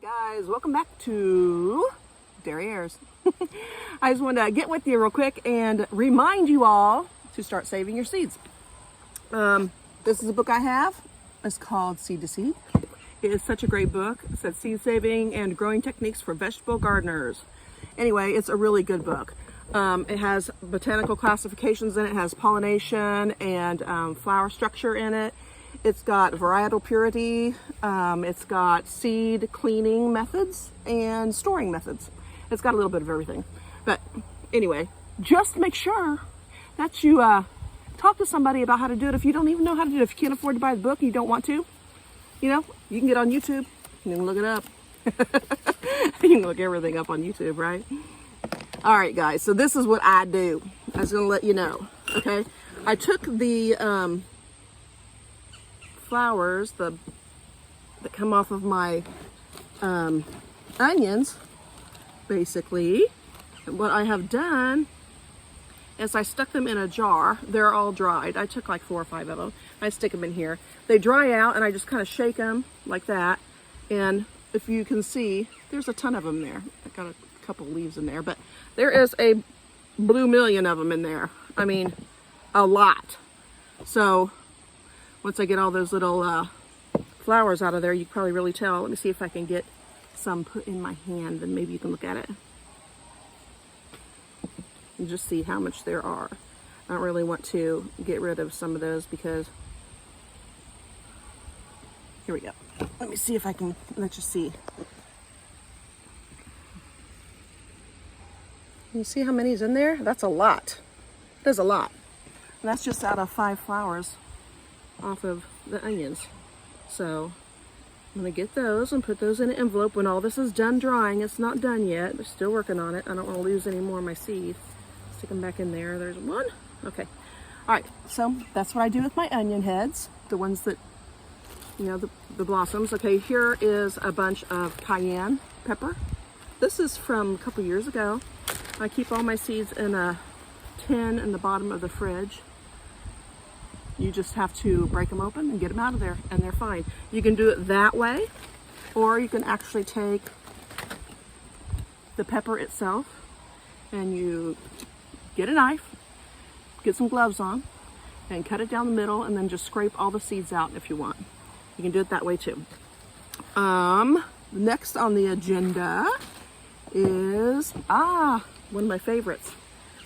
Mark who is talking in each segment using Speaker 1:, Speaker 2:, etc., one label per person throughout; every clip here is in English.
Speaker 1: Guys, welcome back to Derrieres. I just wanted to get with you real quick and remind you all to start saving your seeds. This is a book I have. It's called Seed to Seed. It is such a great book. It says seed saving and growing techniques for vegetable gardeners. Anyway, it's a really good book. It has botanical classifications in it. It has pollination and flower structure in it. It's got varietal purity. It's got seed cleaning methods and storing methods. It's got a little bit of everything. But anyway, just make sure that you talk to somebody about how to do it. If you don't even know how to do it, if you can't afford to buy the book and you don't want to, you know, you can get on YouTube. You can look it up. You can look everything up on YouTube, right? All right, guys. So this is what I do. I was going to let you know. Okay. I took the flowers that come off of my onions, basically. And what I have done is I stuck them in a jar. They're all dried. I took like 4 or 5 of them. I stick them in here. They dry out and I just kind of shake them like that. And if you can see, there's a ton of them there. I got a couple leaves in there, but there is a blue million of them in there. I mean, a lot. So once I get all those little flowers out of there, you can probably really tell. Let me see if I can get some put in my hand and maybe you can look at it. And just see how much there are. I don't really want to get rid of some of those because, here we go. Let me see if I can let you see. You see how many's in there? That's a lot. There's a lot. And that's just out of 5 flowers off of the onions. So I'm gonna get those and put those in an envelope. When all this is done drying, it's not done yet. They're still working on it. I don't want to lose any more of my seed. Stick them back in there. There's one. Okay. All right. So that's what I do with my onion heads. The ones that, you know, the blossoms. Okay. Here is a bunch of cayenne pepper. This is from a couple years ago. I keep all my seeds in a tin in the bottom of the fridge. You just have to break them open and get them out of there and they're fine. You can do it that way, or you can actually take the pepper itself and you get a knife, get some gloves on, and cut it down the middle and then just scrape all the seeds out if you want. You can do it that way too. Next on the agenda is, one of my favorites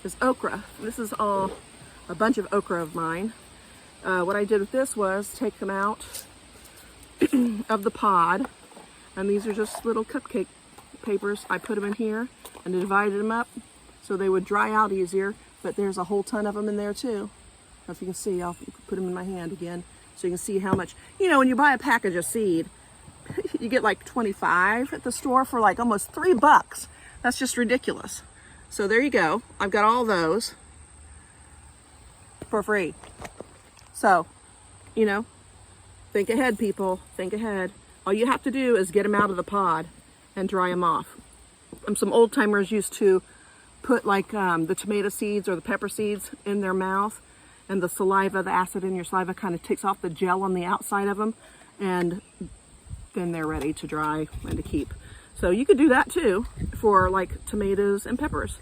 Speaker 1: is okra. This is all a bunch of okra of mine. What I did with this was take them out of the pod, and these are just little cupcake papers. I put them in here and divided them up so they would dry out easier, but there's a whole ton of them in there too. If you can see, I'll put them in my hand again so you can see how much, you know, when you buy a package of seed, you get like 25 at the store for like almost $3. That's just ridiculous. So there you go. I've got all those for free. So, you know, think ahead, people. Think ahead. All you have to do is get them out of the pod and dry them off. Some old timers used to put like the tomato seeds or the pepper seeds in their mouth, and the saliva, the acid in your saliva kind of takes off the gel on the outside of them, and then they're ready to dry and to keep. So you could do that too for like tomatoes and peppers.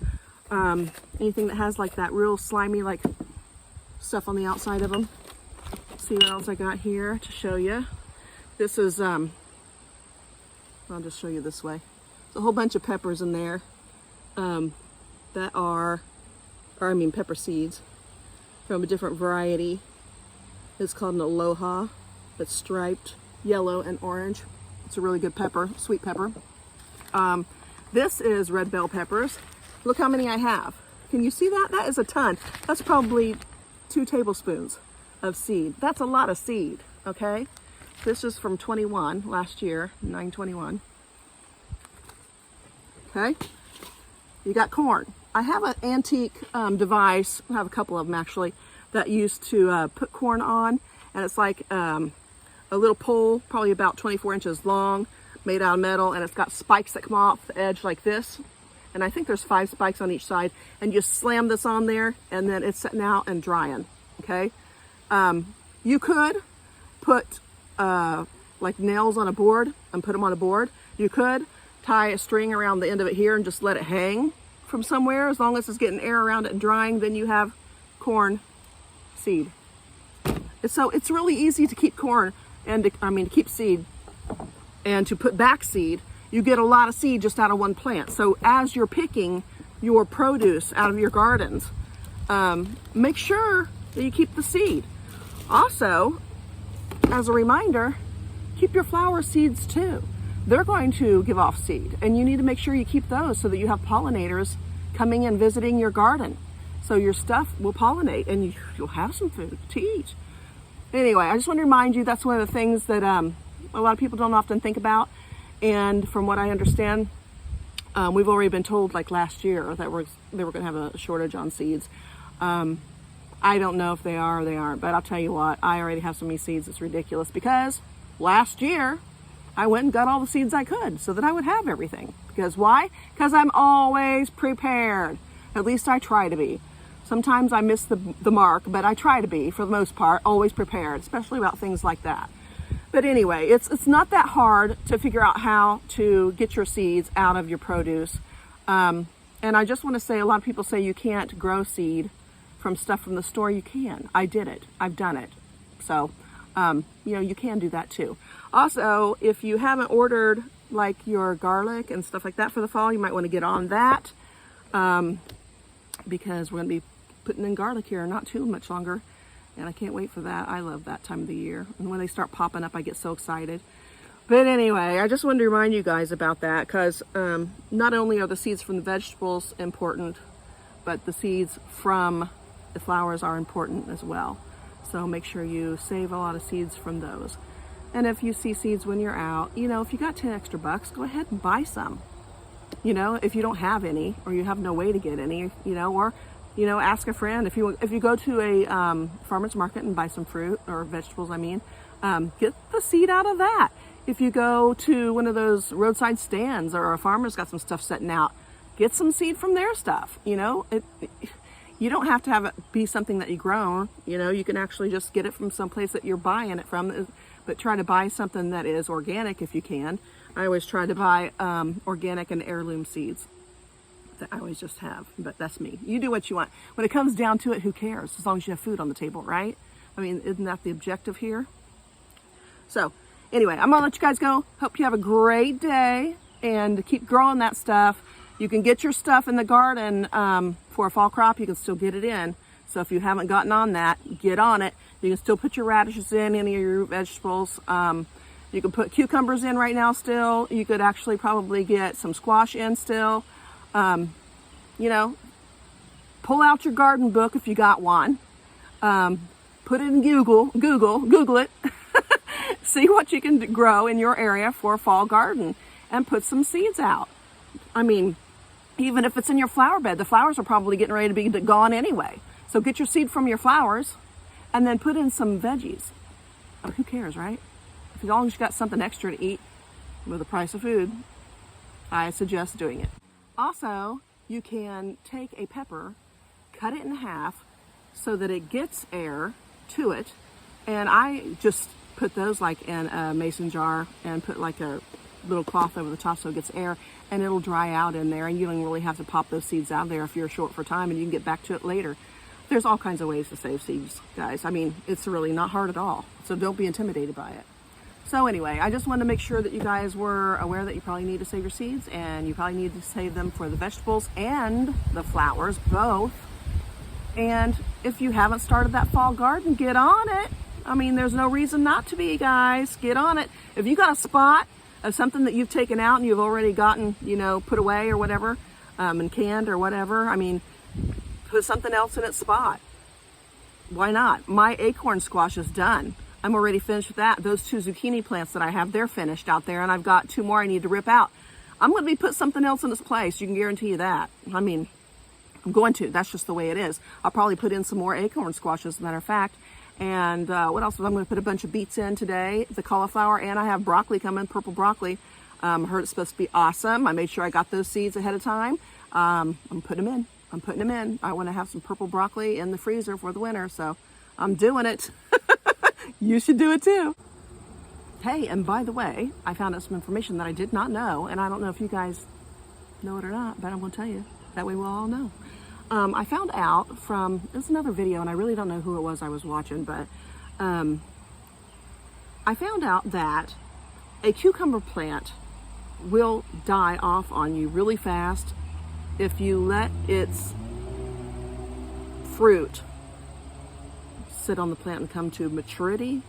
Speaker 1: Anything that has like that real slimy like stuff on the outside of them. See what else I got here to show you. This is I'll just show you this way. There's a whole bunch of peppers in there that are, pepper seeds from a different variety. It's called an Aloha. It's striped yellow and orange. It's a really good pepper, sweet pepper. This is red bell peppers. Look how many I have. Can you see that? That is a ton. That's probably 2 tablespoons of seed. That's a lot of seed, okay? This is from 21, last year, 9/21. Okay? You got corn. I have an antique device, I have a couple of them actually, that used to put corn on, and it's like a little pole, probably about 24 inches long, made out of metal, and it's got spikes that come off the edge like this. And I think there's 5 spikes on each side, and you slam this on there, and then it's sitting out and drying, okay? You could put like nails on a board and put them on a board. You could tie a string around the end of it here and just let it hang from somewhere. As long as it's getting air around it and drying, then you have corn seed. So it's really easy to keep corn and to keep seed and to put back seed. You get a lot of seed just out of one plant. So as you're picking your produce out of your gardens, make sure that you keep the seed. Also, as a reminder, keep your flower seeds too. They're going to give off seed, and you need to make sure you keep those so that you have pollinators coming and visiting your garden. So your stuff will pollinate and you'll have some food to eat. Anyway, I just want to remind you that's one of the things that a lot of people don't often think about. And from what I understand, we've already been told like last year that they were going to have a shortage on seeds. I don't know if they are or they aren't, but I'll tell you what, I already have so many seeds, it's ridiculous, because last year I went and got all the seeds I could so that I would have everything. Because why? Because I'm always prepared. At least I try to be. Sometimes I miss the mark, but I try to be, for the most part, always prepared, especially about things like that. But anyway, it's not that hard to figure out how to get your seeds out of your produce. And I just want to say, a lot of people say you can't grow seed from stuff from the store. You can. I did it. I've done it. So, you can do that too. Also, if you haven't ordered like your garlic and stuff like that for the fall, you might want to get on that, because we're going to be putting in garlic here not too much longer, and I can't wait for that. I love that time of the year, and when they start popping up, I get so excited. But anyway, I just wanted to remind you guys about that, because not only are the seeds from the vegetables important, but the seeds from the flowers are important as well. So make sure you save a lot of seeds from those. And if you see seeds when you're out, if you got 10 extra bucks, go ahead and buy some. If you don't have any, or you have no way to get any, or ask a friend. If you go to a farmer's market and buy some fruit or vegetables, get the seed out of that. If you go to one of those roadside stands, or a farmer's got some stuff setting out, get some seed from their stuff. You don't have to have it be something that you grown. You can actually just get it from someplace that you're buying it from, but try to buy something that is organic if you can. I always try to buy organic and heirloom seeds. That I always just have, but that's me. You do what you want. When it comes down to it, who cares? As long as you have food on the table, right? Isn't that the objective here? So anyway, I'm gonna let you guys go. Hope you have a great day and keep growing that stuff. You can get your stuff in the garden for a fall crop. You can still get it in. So if you haven't gotten on that, get on it. You can still put your radishes in, any of your root vegetables. You can put cucumbers in right now still. You could actually probably get some squash in still. Pull out your garden book if you got one. Put it in Google it. See what you can grow in your area for a fall garden and put some seeds out. Even if it's in your flower bed, the flowers are probably getting ready to be gone anyway. So get your seed from your flowers and then put in some veggies. Who cares, right? As long as you got something extra to eat with the price of food, I suggest doing it. Also, you can take a pepper, cut it in half so that it gets air to it. And I just put those like in a mason jar and put like a little cloth over the top so it gets air, and it'll dry out in there, and you don't really have to pop those seeds out there if you're short for time, and you can get back to it later. There's all kinds of ways to save seeds, guys. It's really not hard at all. So don't be intimidated by it. So anyway, I just wanted to make sure that you guys were aware that you probably need to save your seeds, and you probably need to save them for the vegetables and the flowers, both. And if you haven't started that fall garden, get on it. There's no reason not to be, guys. Get on it. If you got a spot of something that you've taken out and you've already gotten, put away or whatever, and canned or whatever, put something else in its spot. Why not? My acorn squash is done. I'm already finished with that. Those 2 zucchini plants that I have, they're finished out there, and I've got 2 more I need to rip out. I'm going to be put something else in its place. You can guarantee you that. I'm going to. That's just the way it is. I'll probably put in some more acorn squashes, as a matter of fact. And what else? I'm going to put a bunch of beets in today, the cauliflower, and I have broccoli coming, purple broccoli. I heard it's supposed to be awesome. I made sure I got those seeds ahead of time. I'm putting them in. I want to have some purple broccoli in the freezer for the winter, so I'm doing it. You should do it too. Hey, and by the way, I found out some information that I did not know, and I don't know if you guys know it or not, but I'm going to tell you. That way we'll all know. I found out from, it was another video, and I really don't know who it was I was watching, but I found out that a cucumber plant will die off on you really fast if you let its fruit sit on the plant and come to maturity.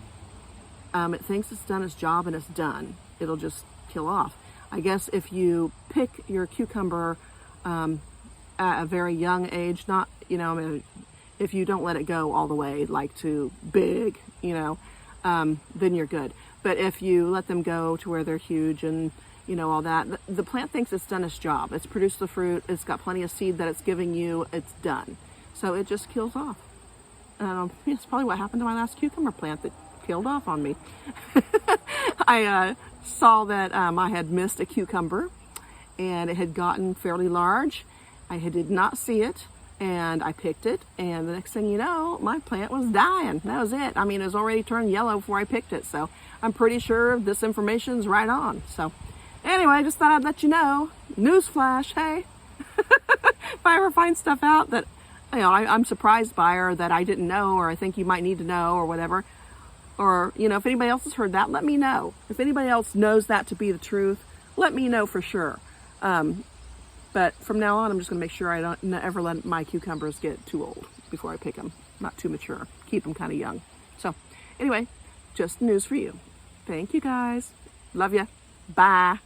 Speaker 1: It thinks it's done its job and it's done. It'll just kill off. I guess if you pick your cucumber at a very young age, not, you know, I mean, if you don't let it go all the way, like to big, you know, then you're good. But if you let them go to where they're huge and, you know, all that, the plant thinks it's done its job. It's produced the fruit. It's got plenty of seed that it's giving you. It's done. So it just kills off. It's probably what happened to my last cucumber plant that killed off on me. I saw that I had missed a cucumber and it had gotten fairly large. I did not see it, and I picked it, and the next thing you know, my plant was dying. That was it. I mean, it was already turned yellow before I picked it, so I'm pretty sure this information's right on. So anyway, I just thought I'd let you know. Newsflash, hey. If I ever find stuff out that, you know, I'm surprised by, or that I didn't know, or I think you might need to know, or whatever, or, you know, if anybody else has heard that, let me know. If anybody else knows that to be the truth, let me know for sure. But from now on, I'm just going to make sure I don't ever let my cucumbers get too old before I pick them. Not too mature. Keep them kind of young. So anyway, just news for you. Thank you guys. Love ya. Bye.